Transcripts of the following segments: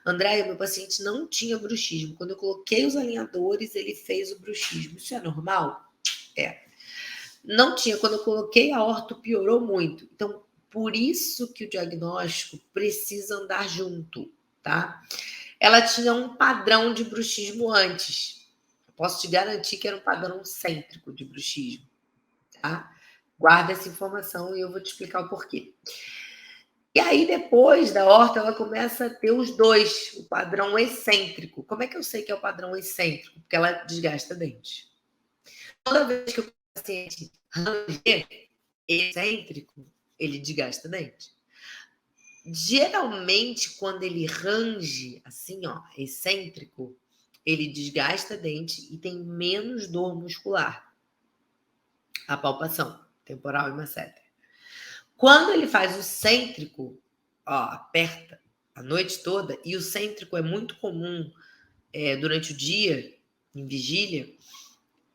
Andréia, meu paciente não tinha bruxismo. Quando eu coloquei os alinhadores, ele fez o bruxismo. Isso é normal? É. Não tinha. Quando eu coloquei a orto, piorou muito. Então, por isso que o diagnóstico precisa andar junto, tá? Ela tinha um padrão de bruxismo antes. Eu posso te garantir que era um padrão cêntrico de bruxismo, tá? Guarda essa informação e eu vou te explicar o porquê. E aí, depois da horta, ela começa a ter os dois, o padrão excêntrico. Como é que eu sei que é o padrão excêntrico? Porque ela desgasta dente. Toda vez que o paciente ranger excêntrico, ele desgasta dente. Geralmente, quando ele range assim, ó, excêntrico, ele desgasta dente e tem menos dor muscular. A palpação temporal e masséter. Quando ele faz o cêntrico, ó, aperta a noite toda, e o cêntrico é muito comum durante o dia, em vigília,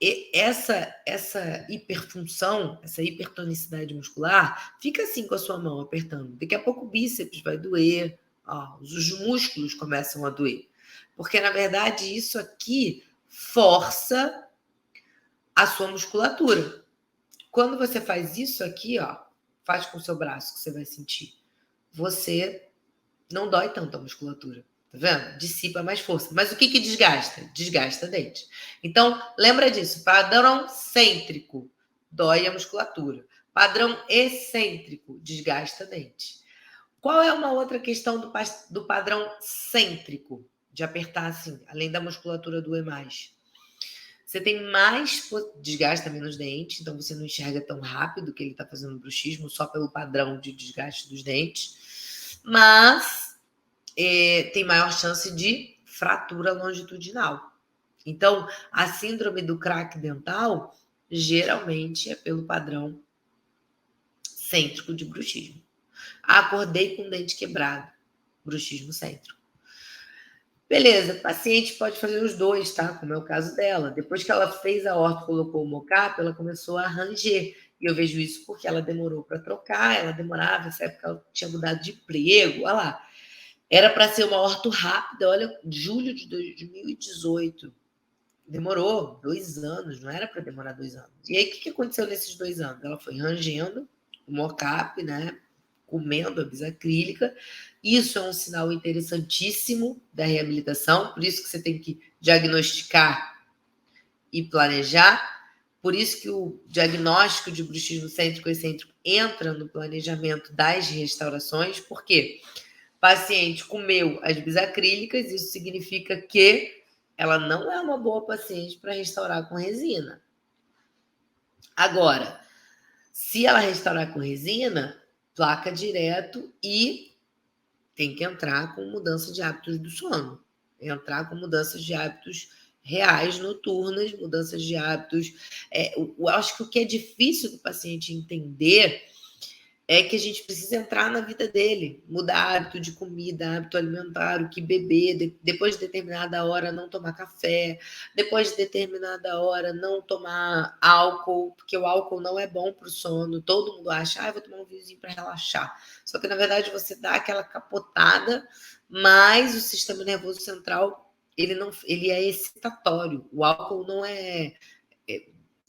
e essa hiperfunção, essa hipertonicidade muscular, fica assim com a sua mão apertando. Daqui a pouco o bíceps vai doer, ó, os músculos começam a doer. Porque, na verdade, isso aqui força a sua musculatura. Quando você faz isso aqui, ó, faz com o seu braço que você vai sentir. Você não dói tanto a musculatura. Tá vendo? Dissipa mais força. Mas o que desgasta? Desgasta dente. Então, lembra disso. Padrão cêntrico, dói a musculatura. Padrão excêntrico, desgasta dente. Qual é uma outra questão do padrão cêntrico? De apertar assim, além da musculatura doer mais. Você tem mais... Desgasta menos dente, então você não enxerga tão rápido que ele está fazendo bruxismo, só pelo padrão de desgaste dos dentes. Mas tem maior chance de fratura longitudinal. Então, a síndrome do crack dental geralmente é pelo padrão cêntrico de bruxismo. Acordei com o dente quebrado, bruxismo cêntrico. Beleza, paciente pode fazer os dois, tá? Como é o caso dela. Depois que ela fez a orto, colocou o mocap, ela começou a ranger. E eu vejo isso porque ela demorou para trocar, ela demorava, nessa época ela tinha mudado de emprego, olha lá. Era para ser uma orto rápida, olha, julho de 2018. Demorou 2 anos, não era para demorar 2 anos. E aí, o que aconteceu nesses 2 anos? Ela foi rangendo o mocap, né? Comendo a bisacrílica. Isso é um sinal interessantíssimo da reabilitação, por isso que você tem que diagnosticar e planejar. Por isso que o diagnóstico de bruxismo cêntrico e excêntrico entra no planejamento das restaurações, porque o paciente comeu as bisacrílicas, isso significa que ela não é uma boa paciente para restaurar com resina. Agora, se ela restaurar com resina, placa direto e tem que entrar com mudança de hábitos do sono. Entrar com mudanças de hábitos reais, noturnas, mudanças de hábitos. Eu acho que o que é difícil do paciente entender é que a gente precisa entrar na vida dele, mudar hábito de comida, hábito alimentar, o que beber, depois de determinada hora não tomar café, depois de determinada hora não tomar álcool, porque o álcool não é bom para o sono. Todo mundo acha, vou tomar um vinhozinho para relaxar. Só que, na verdade, você dá aquela capotada, mas o sistema nervoso central, ele é excitatório. O álcool não é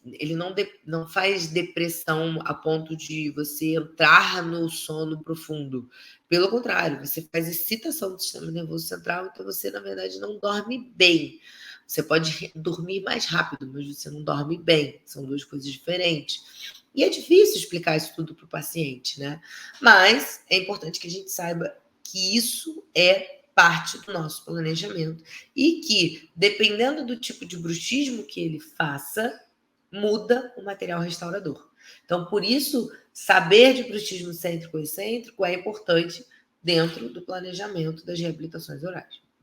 ele não faz depressão a ponto de você entrar no sono profundo. Pelo contrário, você faz excitação do sistema nervoso central, então você, na verdade, não dorme bem. Você pode dormir mais rápido, mas você não dorme bem. São duas coisas diferentes. E é difícil explicar isso tudo para o paciente, né? Mas é importante que a gente saiba que isso é parte do nosso planejamento e que, dependendo do tipo de bruxismo que ele faça, muda o material restaurador. Então, por isso, saber de bruxismo cêntrico e excêntrico é importante dentro do planejamento das reabilitações orais.